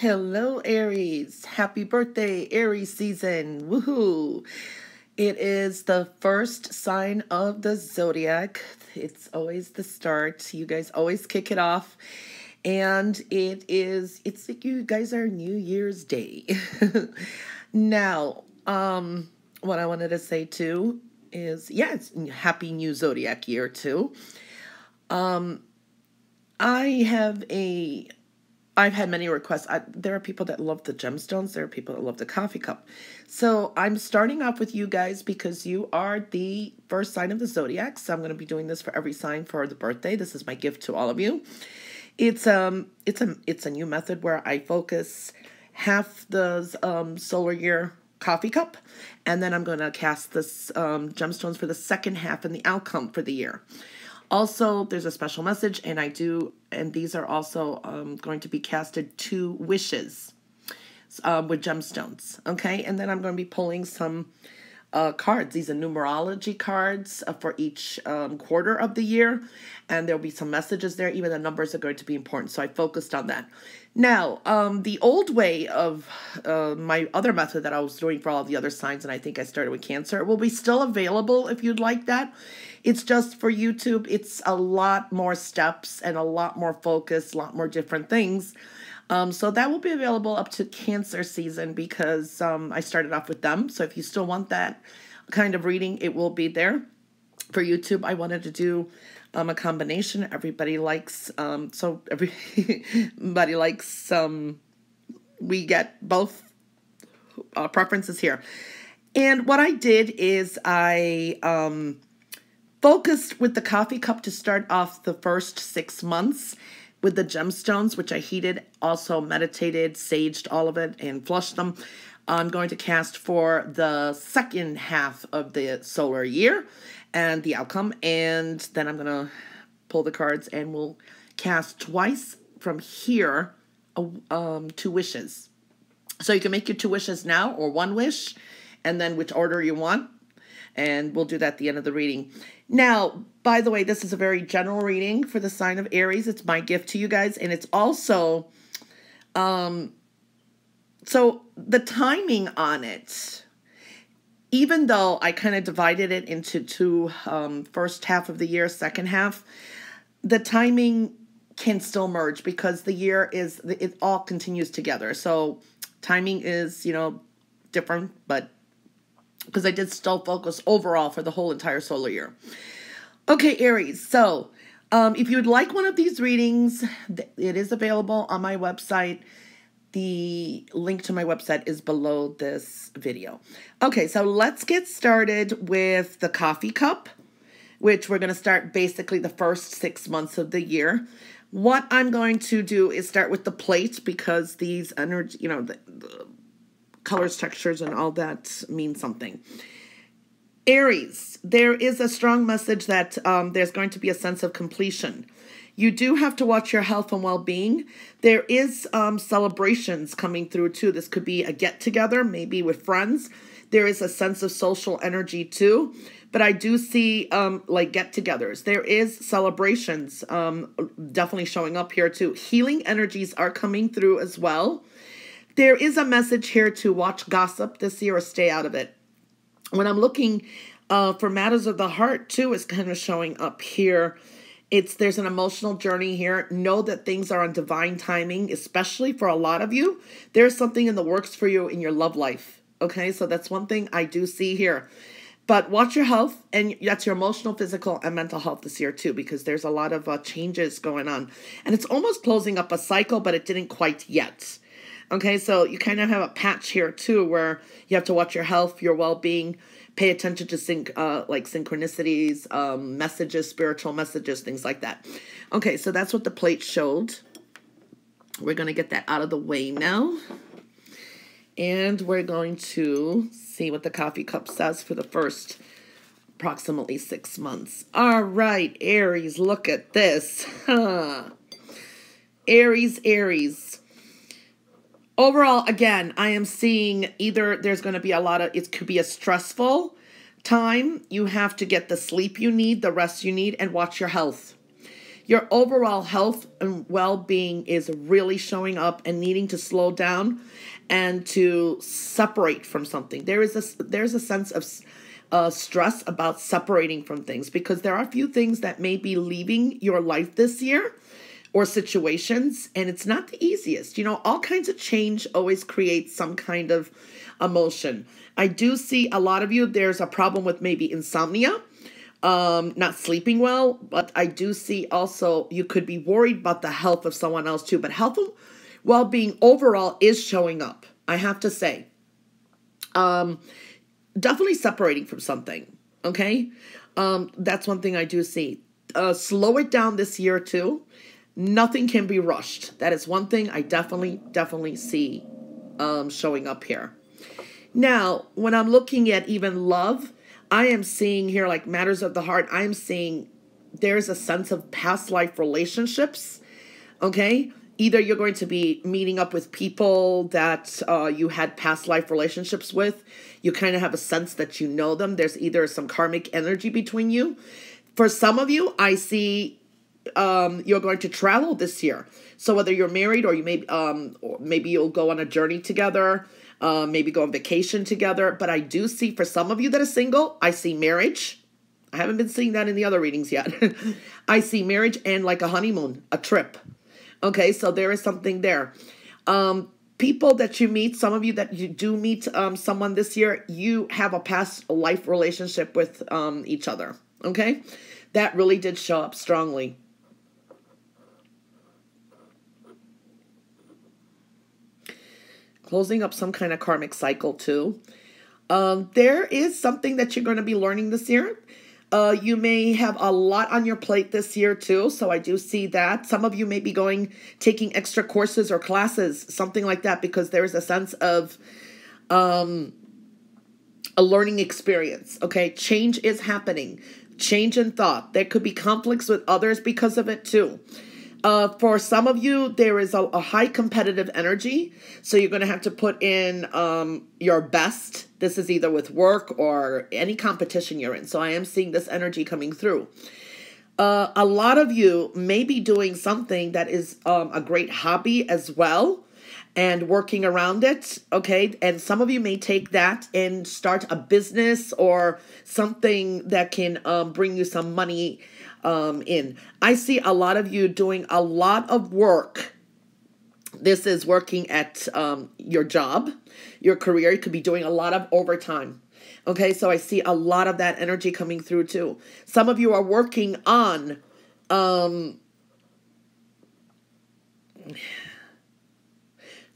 Hello, Aries. Happy birthday, Aries season. Woohoo. It is the first sign of the zodiac. It's always the start. You guys always kick it off. And it's like you guys are New Year's Day. Now, what I wanted to say too is, yeah, it's happy new zodiac year too. I have a I've had many requests. There are people that love the gemstones. There are people that love the coffee cup. So I'm starting off with you guys because you are the first sign of the zodiac. So I'm going to be doing this for every sign for the birthday. This is my gift to all of you. It's a new method where I focus half the solar year coffee cup, and then I'm going to cast this gemstones for the second half and the outcome for the year. Also, there's a special message, and these are also going to be casted 2 wishes with gemstones, okay? And then I'm going to be pulling some cards. These are numerology cards for each quarter of the year, and there'll be some messages there. Even the numbers are going to be important, so I focused on that. Now, the old way of my other method that I was doing for all the other signs, and I think I started with Cancer, will be still available if you'd like that. It's just for YouTube. It's a lot more steps and a lot more focus, a lot more different things. So that will be available up to Cancer season because I started off with them. So if you still want that kind of reading, it will be there. For YouTube, I wanted to do a combination. Everybody likes, everybody likes, we get both preferences here. And what I did is I focused with the coffee cup to start off the first 6 months with the gemstones, which I heated, also meditated, saged all of it, and flushed them. I'm going to cast for the second half of the solar year and the outcome, and then I'm going to pull the cards, and we'll cast twice from here, 2 wishes. So you can make your 2 wishes now or 1 wish, and then which order you want. And we'll do that at the end of the reading. Now, by the way, this is a very general reading for the sign of Aries. It's my gift to you guys. And it's also, so the timing on it, even though I kind of divided it into 2, first half of the year, second half, the timing can still merge because the year it all continues together. So timing is, different, but because I did still focus overall for the whole entire solar year. Okay, Aries. So if you'd like one of these readings, it is available on my website. The link to my website is below this video. Okay, so let's get started with the coffee cup, which we're going to start basically the first 6 months of the year. What I'm going to do is start with the plate because these energy, the colors, textures, and all that mean something. Aries, there is a strong message that there's going to be a sense of completion. You do have to watch your health and well-being. There is celebrations coming through too. This could be a get-together, maybe with friends. There is a sense of social energy too. But I do see like get-togethers. There is celebrations definitely showing up here too. Healing energies are coming through as well. There is a message here to watch gossip this year or stay out of it. When I'm looking for matters of the heart too, is kind of showing up here. There's an emotional journey here. Know that things are on divine timing, especially for a lot of you. There's something in the works for you in your love life. Okay, so that's one thing I do see here. But watch your health, and that's your emotional, physical, and mental health this year too, because there's a lot of changes going on. And it's almost closing up a cycle, but it didn't quite yet. Okay, so you kind of have a patch here too where you have to watch your health, your well-being, pay attention to synchronicities, messages, spiritual messages, things like that. Okay, so that's what the plate showed. We're going to get that out of the way now. And we're going to see what the coffee cup says for the first approximately 6 months. All right, Aries, look at this. Aries. Overall, again, I am seeing either there's going to be it could be a stressful time. You have to get the sleep you need, the rest you need, and watch your health. Your overall health and well-being is really showing up and needing to slow down and to separate from something. There's a sense of stress about separating from things, because there are a few things that may be leaving your life this year, or situations, and it's not the easiest. All kinds of change always creates some kind of emotion. I do see a lot of you, there's a problem with maybe insomnia, not sleeping well, but I do see also you could be worried about the health of someone else too. But health and well-being overall is showing up, I have to say. Definitely separating from something, okay? That's one thing I do see. Slow it down this year too. Nothing can be rushed. That is one thing I definitely see showing up here. Now, when I'm looking at even love, I am seeing here, like matters of the heart, I'm seeing there's a sense of past life relationships, okay? Either you're going to be meeting up with people that you had past life relationships with. You kind of have a sense that you know them. There's either some karmic energy between you. For some of you, I see you're going to travel this year. So whether you're married or or maybe you'll go on a journey together, maybe go on vacation together. But I do see for some of you that are single, I see marriage. I haven't been seeing that in the other readings yet. I see marriage and like a honeymoon, a trip. Okay, so there is something there. People that you meet, some of you that you do meet someone this year, you have a past life relationship with each other. Okay, that really did show up strongly. Closing up some kind of karmic cycle too. There is something that you're going to be learning this year. You may have a lot on your plate this year too, so I do see that. Some of you may be taking extra courses or classes, something like that, because there is a sense of a learning experience, okay? Change is happening. Change in thought. There could be conflicts with others because of it too. For some of you, there is a high competitive energy, so you're going to have to put in your best. This is either with work or any competition you're in. So I am seeing this energy coming through. A lot of you may be doing something that is a great hobby as well and working around it, okay? And some of you may take that and start a business or something that can bring you some money in. I see a lot of you doing a lot of work. This is working at your job, your career. You could be doing a lot of overtime. Okay, so I see a lot of that energy coming through too. Some of you are working on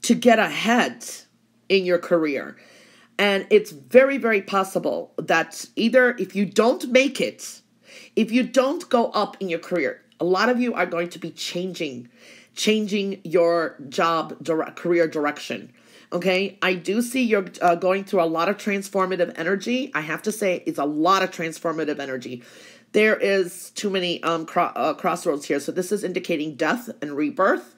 to get ahead in your career. And it's very, very possible that either if you don't make it, if you don't go up in your career, a lot of you are going to be changing your career direction. Okay, I do see you're going through a lot of transformative energy. I have to say it's a lot of transformative energy. There is too many crossroads here. So this is indicating death and rebirth,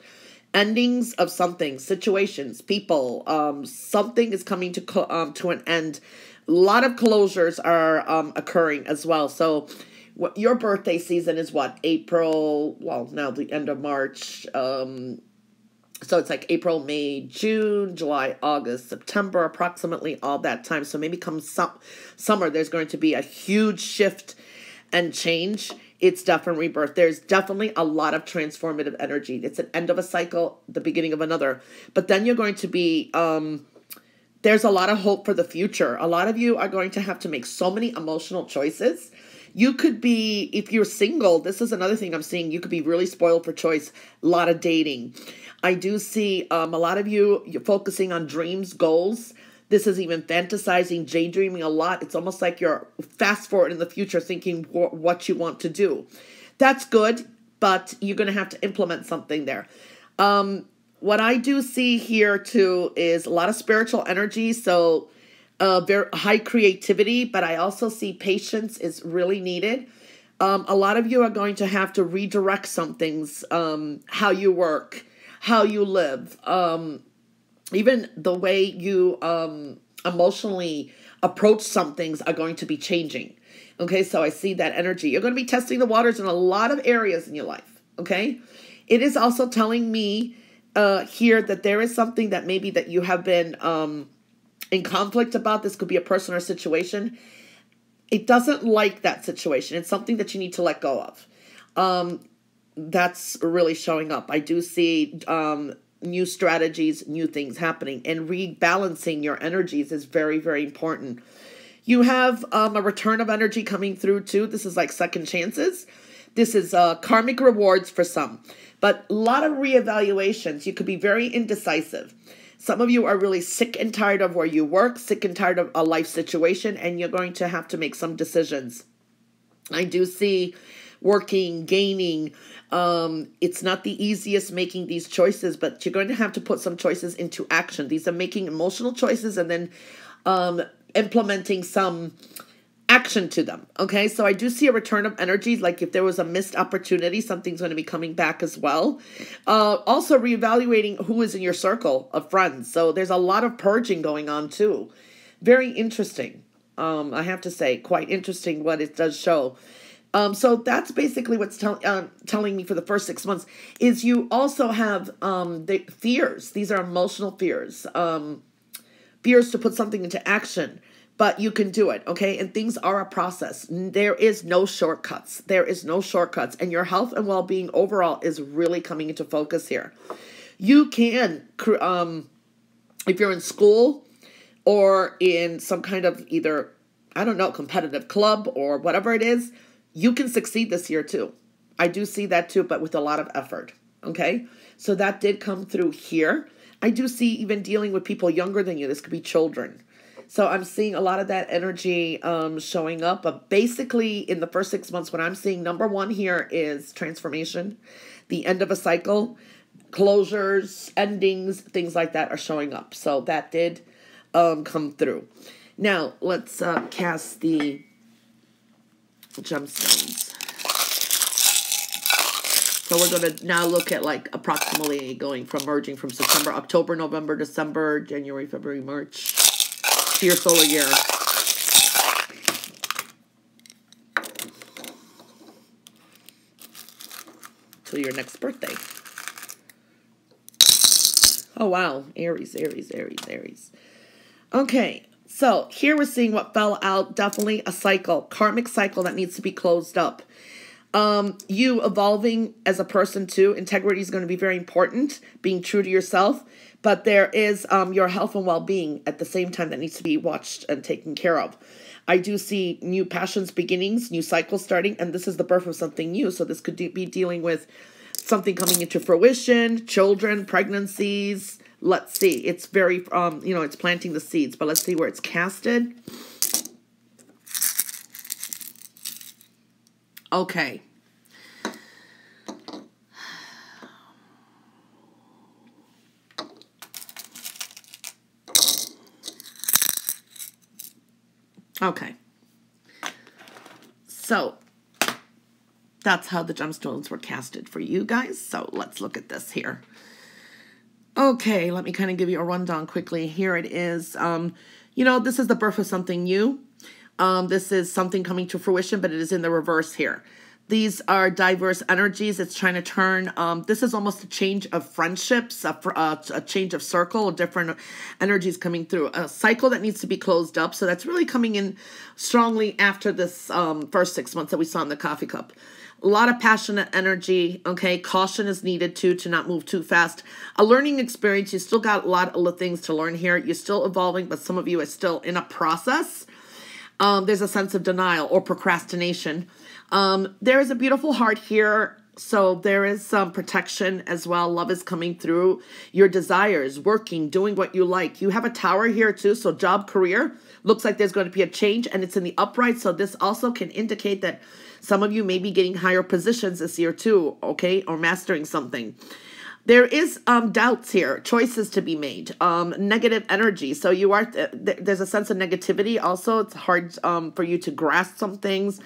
endings of something, situations, people. Something is coming to an end. A lot of closures are occurring as well. So your birthday season is what? April, well, now the end of March. So it's like April, May, June, July, August, September, approximately all that time. So maybe come summer, there's going to be a huge shift and change. It's definitely rebirth. There's definitely a lot of transformative energy. It's an end of a cycle, the beginning of another. But then you're going to be, there's a lot of hope for the future. A lot of you are going to have to make so many emotional choices. You could be, if you're single, this is another thing I'm seeing, you could be really spoiled for choice, a lot of dating. I do see a lot of you're focusing on dreams, goals. This is even fantasizing, daydreaming a lot. It's almost like you're fast forward in the future thinking what you want to do. That's good, but you're going to have to implement something there. What I do see here too is a lot of spiritual energy. So very high creativity, but I also see patience is really needed. A lot of you are going to have to redirect some things, how you work, how you live, even the way you emotionally approach some things are going to be changing. Okay, so I see that energy. You're going to be testing the waters in a lot of areas in your life. okay? It is also telling me here that there is something that maybe that you have been in conflict about. This could be a person or situation. It doesn't like that situation. It's something that you need to let go of. That's really showing up. I do see new strategies, new things happening, and rebalancing your energies is very, very important. You have a return of energy coming through too. This is like second chances. This is karmic rewards for some, but a lot of reevaluations. You could be very indecisive. Some of you are really sick and tired of where you work, sick and tired of a life situation, and you're going to have to make some decisions. I do see working, gaining. It's not the easiest making these choices, but you're going to have to put some choices into action. These are making emotional choices and then implementing some action to them. Okay, so I do see a return of energy. Like if there was a missed opportunity, something's going to be coming back as well. Also reevaluating who is in your circle of friends. So there's a lot of purging going on too. Very interesting. I have to say, quite interesting what it does show. So that's basically what's telling me for the first 6 months is you also have the fears. These are emotional fears. Fears to put something into action. But you can do it, okay? And things are a process. There is no shortcuts. There is no shortcuts. And your health and well-being overall is really coming into focus here. You can, if you're in school or in some kind of either, I don't know, competitive club or whatever it is, you can succeed this year too. I do see that too, but with a lot of effort, okay? So that did come through here. I do see even dealing with people younger than you. This could be children. So I'm seeing a lot of that energy showing up. But basically, in the first 6 months, what I'm seeing, number one here is transformation, the end of a cycle, closures, endings, things like that are showing up. So that did come through. Now, let's cast the gemstones. So we're going to now look at like approximately going from merging from September, October, November, December, January, February, March. To your solar year. Till your next birthday. Oh, wow. Aries, Aries, Aries, Aries. Okay. So here we're seeing what fell out. Definitely a cycle. Karmic cycle that needs to be closed up. You evolving as a person too. Integrity is going to be very important. Being true to yourself. But there is your health and well-being at the same time that needs to be watched and taken care of. I do see new passions, beginnings, new cycles starting, and this is the birth of something new. So this could be dealing with something coming into fruition, children, pregnancies. Let's see. It's very, it's planting the seeds, but let's see where it's casted. Okay. Okay, so that's how the gemstones were casted for you guys. So let's look at this here. Okay, let me kind of give you a rundown quickly. Here it is. This is the birth of something new. This is something coming to fruition, but it is in the reverse here. These are diverse energies. It's trying to turn, this is almost a change of friendships, a change of circle, different energies coming through. A cycle that needs to be closed up. So that's really coming in strongly after this first 6 months that we saw in the coffee cup. A lot of passionate energy, okay? Caution is needed too, to not move too fast. A learning experience. You still got a lot of things to learn here. You're still evolving, but some of you are still in a process. There's a sense of denial or procrastination. There is a beautiful heart here. So there is some protection as well. Love is coming through. Your desires, working, doing what you like. You have a tower here too. So job, career. Looks like there's going to be a change and it's in the upright. So this also can indicate that some of you may be getting higher positions this year too. Okay. Or mastering something. There is doubts here, choices to be made, negative energy. So you are there's a sense of negativity also. It's hard for you to grasp some things.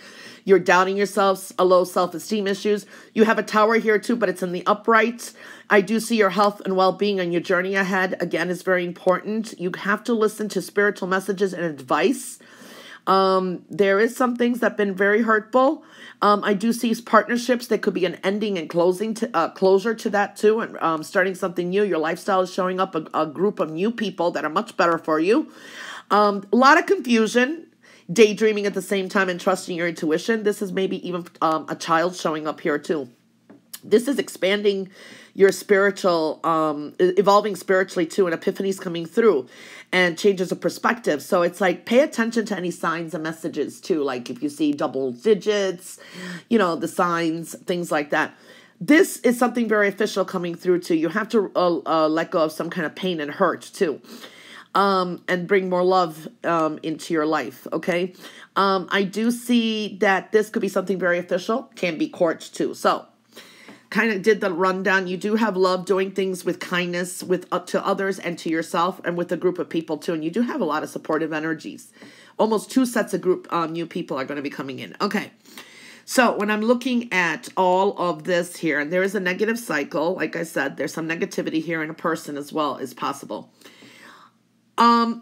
You're doubting yourselves, a low self-esteem issues. You have a tower here too, but it's in the upright. I do see your health and well-being on your journey ahead. Again, is very important. You have to listen to spiritual messages and advice. There is some things that have been very hurtful. I do see partnerships. There could be an ending and closing to closure to that too, and starting something new. Your lifestyle is showing up a group of new people that are much better for you. A lot of confusion, daydreaming at the same time, and trusting your intuition. This is maybe even a child showing up here too. This is expanding your spiritual, evolving spiritually too, and epiphanies coming through and changes of perspective. So it's like, pay attention to any signs and messages too. Like if you see double digits, you know, the signs, things like that. This is something very official coming through too. You have to let go of some kind of pain and hurt too. And bring more love into your life, okay? I do see that this could be something very official, can be courts too. So kind of did the rundown. You do have love, doing things with kindness with to others and to yourself and with a group of people too. And you do have a lot of supportive energies. Almost 2 sets of group new people are going to be coming in. Okay. So when I'm looking at all of this here, and there is a negative cycle, like I said, there's some negativity here in a person as well as possible.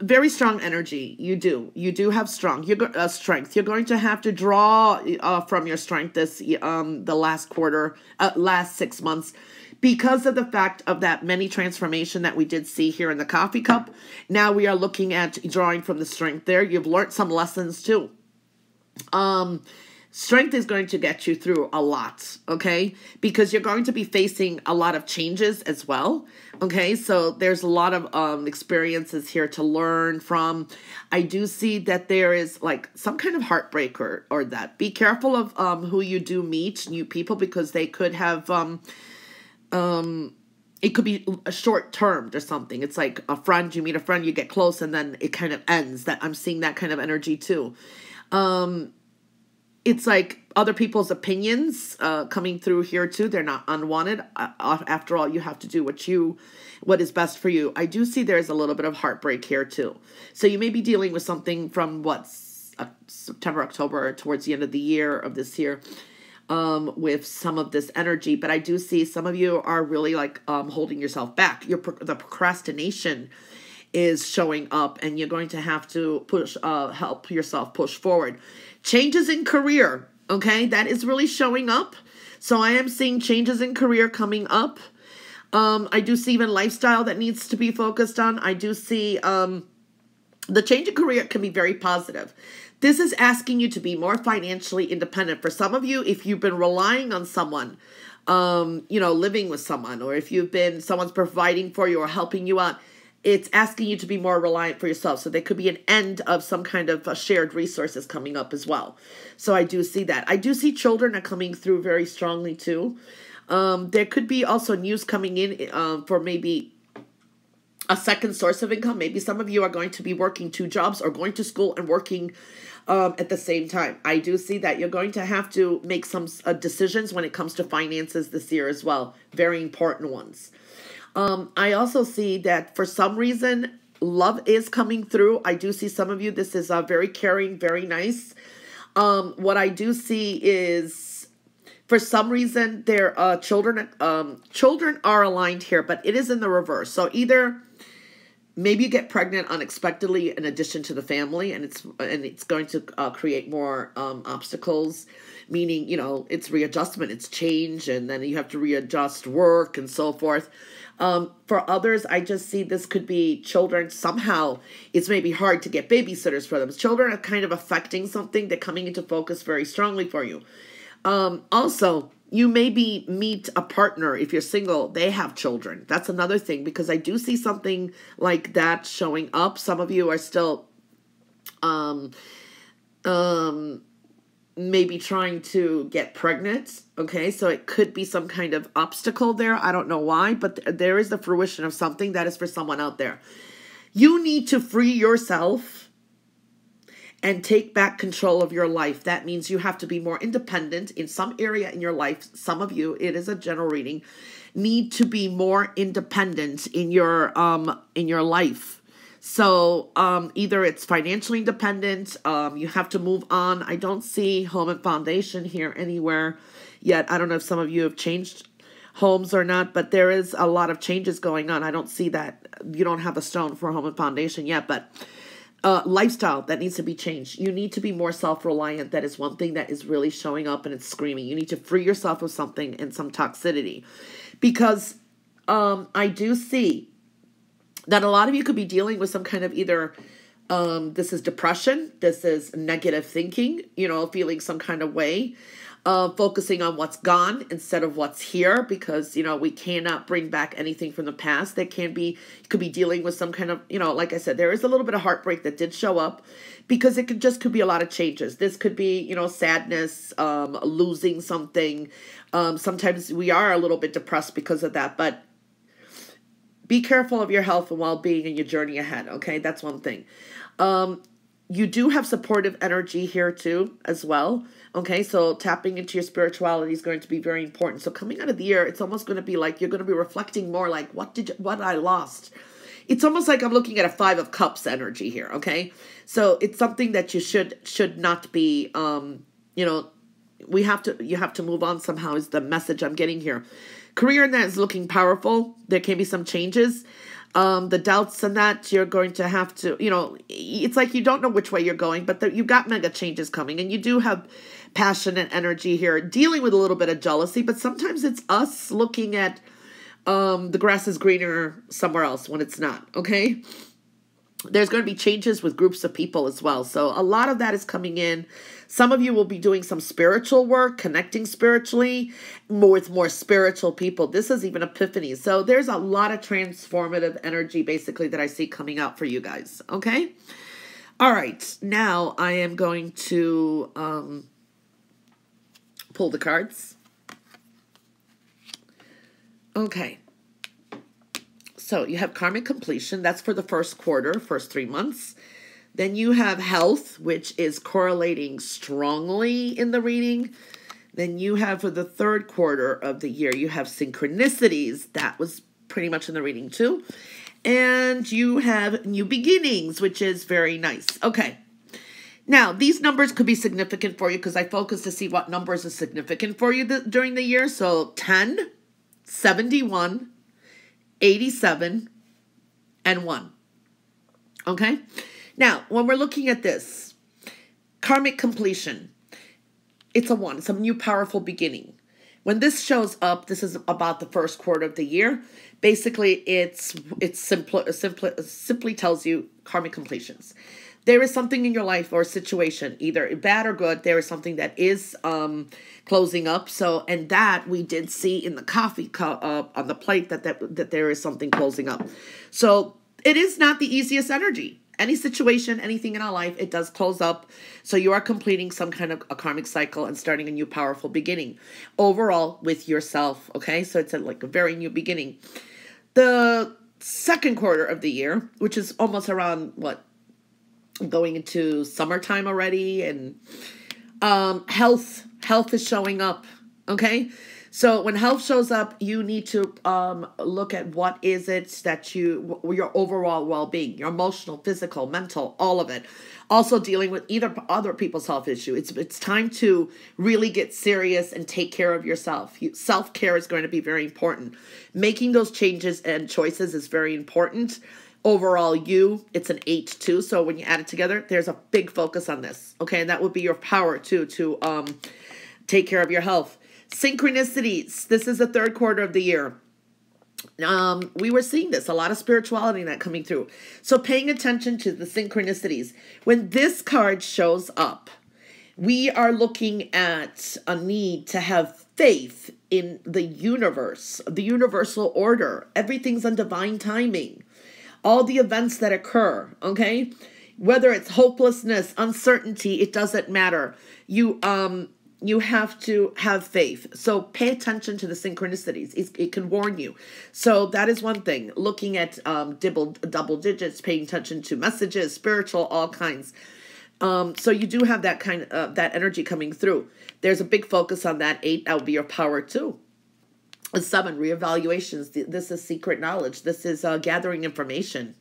Very strong energy. You do have strength. You're going to have to draw from your strength this the last quarter, last 6 months, because of the fact of that many transformation that we did see here in the coffee cup. Now we are looking at drawing from the strength there. You've learned some lessons too. Strength is going to get you through a lot, okay? Because you're going to be facing a lot of changes as well, okay? So there's a lot of experiences here to learn from. I do see that there is like some kind of heartbreak or that. Be careful of who you do meet, new people, because they could have, it could be a short-termed or something. It's like a friend, you meet a friend, you get close, and then it kind of ends. That I'm seeing that kind of energy too. It's like other people's opinions coming through here too. They're not unwanted. After all, you have to do what is best for you. I do see there's a little bit of heartbreak here too. So you may be dealing with something from September, October, towards the end of the year of this year with some of this energy. But I do see some of you are really like holding yourself back. The procrastination is showing up, and you're going to have to help yourself push forward. Changes in career, okay? That is really showing up. So I am seeing changes in career coming up. I do see even lifestyle that needs to be focused on. I do see the change in career can be very positive. This is asking you to be more financially independent. For some of you, if you've been relying on someone, living with someone, or if someone's providing for you or helping you out, it's asking you to be more reliant for yourself. So there could be an end of some kind of shared resources coming up as well. So I do see that. I do see children are coming through very strongly too. There could be also news coming in for maybe a second source of income. Maybe some of you are going to be working 2 jobs or going to school and working at the same time. I do see that you're going to have to make some decisions when it comes to finances this year as well. Very important ones. I also see that for some reason, love is coming through. I do see some of you, this is very caring, very nice. What I do see is, for some reason, children are aligned here, but it is in the reverse. So either maybe you get pregnant unexpectedly in addition to the family, and it's going to create more obstacles, meaning, it's readjustment, it's change, and then you have to readjust work and so forth. For others, I just see this could be children. Somehow it's maybe hard to get babysitters for them. Children are kind of affecting something. They're coming into focus very strongly for you. Also, you maybe meet a partner. If you're single, they have children. That's another thing, because I do see something like that showing up. Some of you are still maybe trying to get pregnant, okay? So it could be some kind of obstacle there. I don't know why, but there is the fruition of something that is for someone out there. You need to free yourself and take back control of your life. That means you have to be more independent in some area in your life. Some of you, it is a general reading, need to be more independent in your life. So either it's financially independent, you have to move on. I don't see home and foundation here anywhere yet. I don't know if some of you have changed homes or not, but there is a lot of changes going on. I don't see that. You don't have a stone for home and foundation yet, but lifestyle that needs to be changed. You need to be more self-reliant. That is one thing that is really showing up and it's screaming. You need to free yourself of something and some toxicity, because I do see that a lot of you could be dealing with some kind of either this is depression, this is negative thinking, feeling some kind of way, focusing on what's gone instead of what's here, because, we cannot bring back anything from the past. There could be dealing with some kind of, like I said, there is a little bit of heartbreak that did show up, because it could be a lot of changes. This could be, sadness, losing something. Sometimes we are a little bit depressed because of that, but be careful of your health and well-being and your journey ahead, okay? That's one thing. You do have supportive energy here too, as well, okay? So tapping into your spirituality is going to be very important. So coming out of the year, it's almost going to be like you're going to be reflecting more like, what I lost? It's almost like I'm looking at a 5 of Cups energy here, okay? So it's something that you should not be, you have to move on somehow is the message I'm getting here. Career in that is looking powerful. There can be some changes. The doubts and that you're going to have to, it's like you don't know which way you're going, but you've got mega changes coming, and you do have passion and energy here, dealing with a little bit of jealousy, but sometimes it's us looking at the grass is greener somewhere else when it's not, okay? There's going to be changes with groups of people as well. So a lot of that is coming in. Some of you will be doing some spiritual work, connecting spiritually with more spiritual people. This is even epiphany. So there's a lot of transformative energy basically that I see coming out for you guys. Okay. All right. Now I am going to pull the cards. Okay. So you have karmic completion. That's for the first quarter, first 3 months. Then you have health, which is correlating strongly in the reading. Then you have for the third quarter of the year, you have synchronicities. That was pretty much in the reading too. And you have new beginnings, which is very nice. Okay. Now, these numbers could be significant for you because I focused to see what numbers are significant for you during the year. So 10, 71, 87, and 1. Okay? Now, when we're looking at this, karmic completion, it's a 1. It's a new powerful beginning. When this shows up, this is about the first quarter of the year. Basically, it simply tells you karmic completions. There is something in your life or situation, either bad or good. There is something that is closing up. So, and that we did see in the coffee cup on the plate that there is something closing up. So it is not the easiest energy. Any situation, anything in our life, it does close up. So you are completing some kind of a karmic cycle and starting a new powerful beginning overall with yourself. Okay, so it's like a very new beginning. The second quarter of the year, which is almost around going into summertime already, and health is showing up. Okay, so when health shows up, you need to look at what is it that your overall well-being, your emotional, physical, mental, all of it. Also dealing with either other people's health issue. It's time to really get serious and take care of yourself. Self-care is going to be very important. Making those changes and choices is very important. Overall, it's an 8 too. So when you add it together, there's a big focus on this. Okay, and that would be your power too to take care of your health. Synchronicities. This is the third quarter of the year. We were seeing this, a lot of spirituality in that coming through. So paying attention to the synchronicities. When this card shows up, we are looking at a need to have faith in the universe, the universal order. Everything's on divine timing. All the events that occur, okay? Whether it's hopelessness, uncertainty, it doesn't matter. You have to have faith. So pay attention to the synchronicities. It can warn you. So that is one thing. Looking at double digits, paying attention to messages, spiritual, all kinds. So you do have that kind of that energy coming through. There's a big focus on that. 8, that would be your power too. 7, reevaluations. This is secret knowledge. This is gathering information.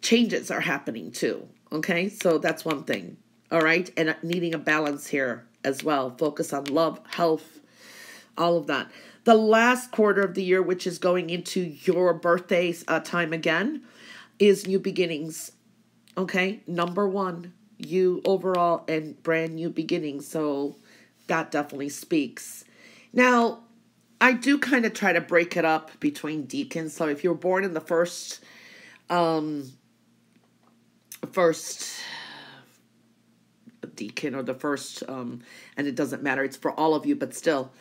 Changes are happening too. Okay, so that's one thing. All right, and needing a balance here as well. Focus on love, health, all of that. The last quarter of the year, which is going into your birthday time again, is new beginnings. Okay, number one, you overall and brand new beginnings. So that definitely speaks. Now, I do kind of try to break it up between decans. So if you're born in the first decan or the first, and it doesn't matter, it's for all of you, but still,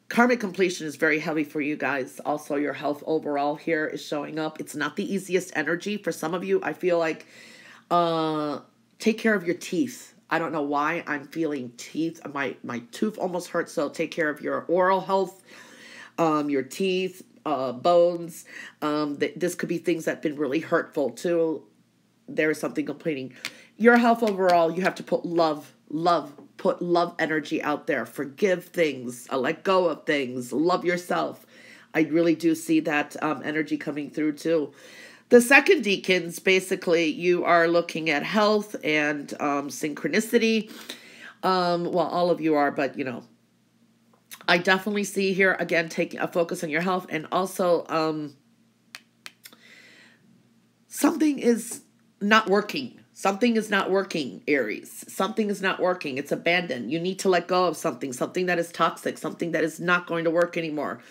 karmic completion is very heavy for you guys. Also, your health overall here is showing up. It's not the easiest energy for some of you. I feel like take care of your teeth. I don't know why I'm feeling teeth. My tooth almost hurts, so take care of your oral health, your teeth, bones. This could be things that have been really hurtful too. There is something completing. Your health overall, you have to put put love energy out there. Forgive things, let go of things, love yourself. I really do see that energy coming through too. The second decans, basically, you are looking at health and synchronicity. Well, all of you are, but, you know, I definitely see here, again, taking a focus on your health. And also, something is not working. Something is not working, Aries. Something is not working. It's abandoned. You need to let go of something that is toxic, something that is not going to work anymore.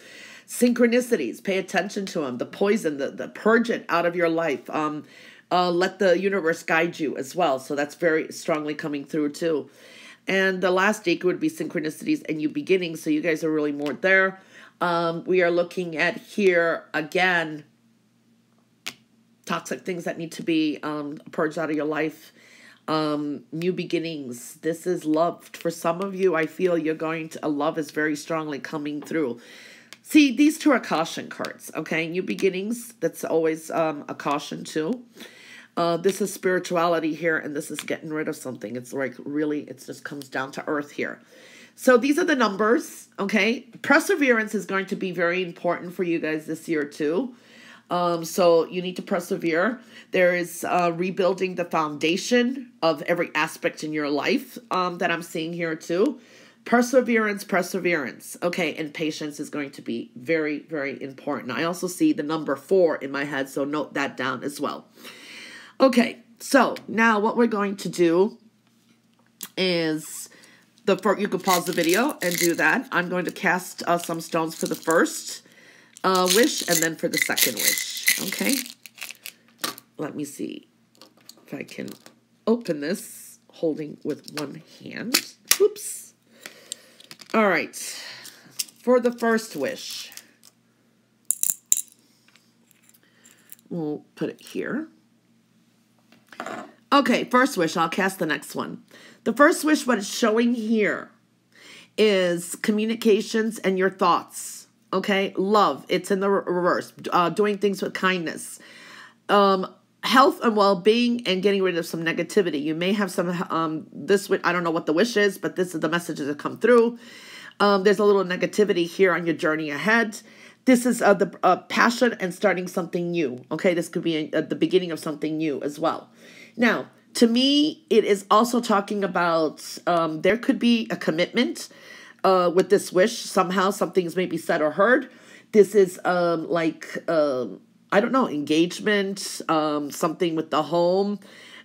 Synchronicities, pay attention to them. The poison, the purge it out of your life. Let the universe guide you as well. So that's very strongly coming through too. And the last decan would be synchronicities and new beginnings. So you guys are really more there. We are looking at here again, toxic things that need to be purged out of your life. New beginnings. This is love. For some of you, I feel you're going to, love is very strongly coming through. See, these two are caution cards, okay? New beginnings, that's always a caution too. This is spirituality here, and this is getting rid of something. It's like really, it just comes down to earth here. So these are the numbers, okay? Perseverance is going to be very important for you guys this year too. So you need to persevere. There is rebuilding the foundation of every aspect in your life that I'm seeing here too. Perseverance. Okay, and patience is going to be very, very important. I also see the number 4 in my head, so note that down as well. Okay, so now what we're going to do is, you could pause the video and do that. I'm going to cast some stones for the first wish and then for the second wish. Okay, let me see if I can open this holding with one hand. Oops. All right, for the first wish, we'll put it here. Okay, first wish, I'll cast the next one. The first wish, what it's showing here is communications and your thoughts, okay? Love, it's in the reverse, doing things with kindness. Health and well-being and getting rid of some negativity. You may have some, I don't know what the wish is, but this is the messages that come through. There's a little negativity here on your journey ahead. This is the passion and starting something new. Okay, this could be the beginning of something new as well. Now, to me, it is also talking about there could be a commitment with this wish. Somehow something's maybe said or heard. This is I don't know, engagement, something with the home,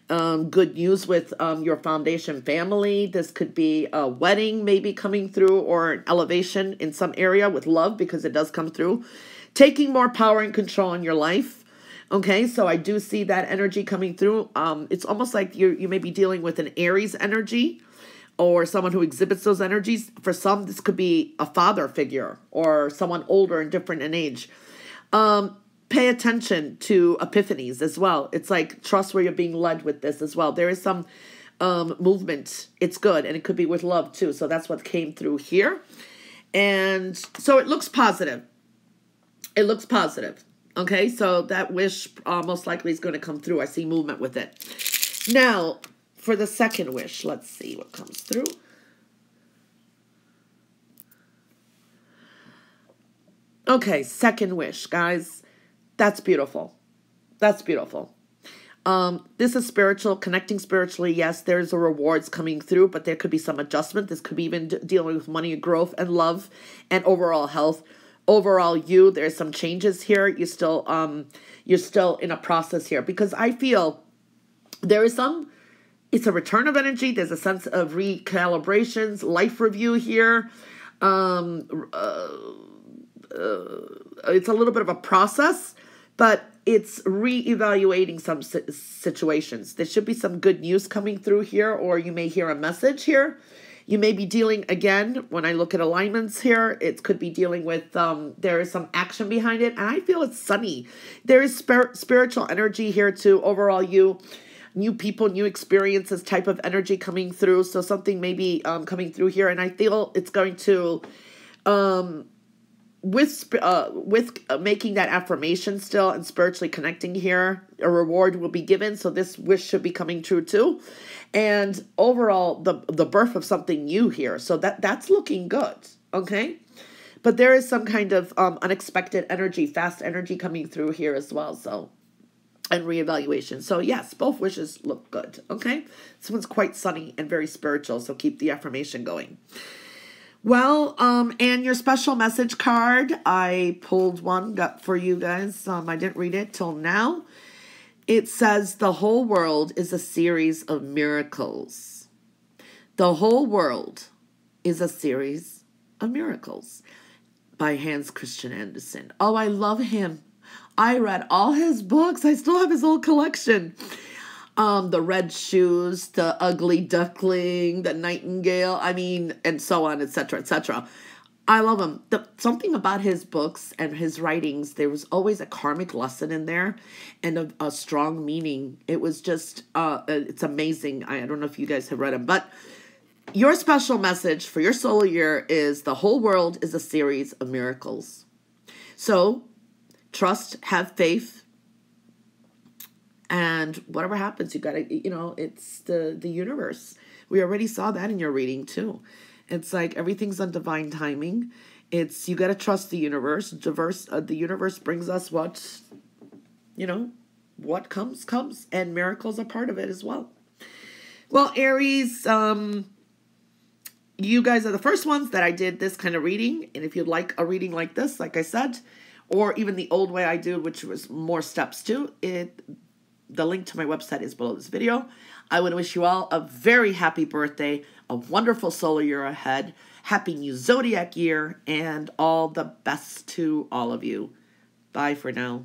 good news with your foundation family. This could be a wedding maybe coming through, or an elevation in some area with love, because it does come through. Taking more power and control in your life. Okay, so I do see that energy coming through. It's almost like you may be dealing with an Aries energy, or someone who exhibits those energies. For some, this could be a father figure or someone older and different in age. Pay attention to epiphanies as well. It's like trust where you're being led with this as well. There is some movement. It's good. And it could be with love too. So that's what came through here. And so it looks positive. It looks positive. Okay. So that wish most likely is going to come through. I see movement with it. Now for the second wish, let's see what comes through. Okay. Second wish, guys. That's beautiful. That's beautiful. This is spiritual, connecting spiritually. Yes, there's a rewards coming through, but there could be some adjustment. This could be even dealing with money, growth, and love, and overall health. overall you, there's some changes here. You're still in a process here, because I feel there is it's a return of energy. There's a sense of recalibrations, life review here. It's a little bit of a process, but it's reevaluating some situations. There should be some good news coming through here, or you may hear a message here. You may be dealing, again, when I look at alignments here, it could be dealing with, there is some action behind it, and I feel it's sunny. There is spiritual energy here too, overall you. New people, new experiences type of energy coming through. So something may be coming through here, and I feel it's going to, with making that affirmation still and spiritually connecting here, a reward will be given. So this wish should be coming true too. And overall, the birth of something new here. So that's looking good, okay? But there is some kind of unexpected energy, fast energy coming through here as well. So, and reevaluation. So yes, both wishes look good, okay? This one's quite sunny and very spiritual, so keep the affirmation going. Well, and your special message card, I pulled one for you guys. I didn't read it till now. It says, the whole world is a series of miracles. The whole world is a series of miracles, by Hans Christian Andersen. Oh, I love him. I read all his books. I still have his old collection. The Red Shoes, The Ugly Duckling, The Nightingale, and so on, etc., etc. I love him. Something about his books and his writings, there was always a karmic lesson in there and a strong meaning. It was just, it's amazing. I don't know if you guys have read him, but your special message for your solar year is the whole world is a series of miracles. So trust, have faith, and whatever happens, you gotta, it's the universe. We already saw that in your reading too. It's like everything's on divine timing. You gotta trust the universe. The universe brings us what comes, and miracles are part of it as well. Well, Aries, you guys are the first ones that I did this kind of reading, and if you'd like a reading like this, like I said, or even the old way I do, which was more steps to it, the link to my website is below this video. I want to wish you all a very happy birthday, a wonderful solar year ahead, happy new zodiac year, and all the best to all of you. Bye for now.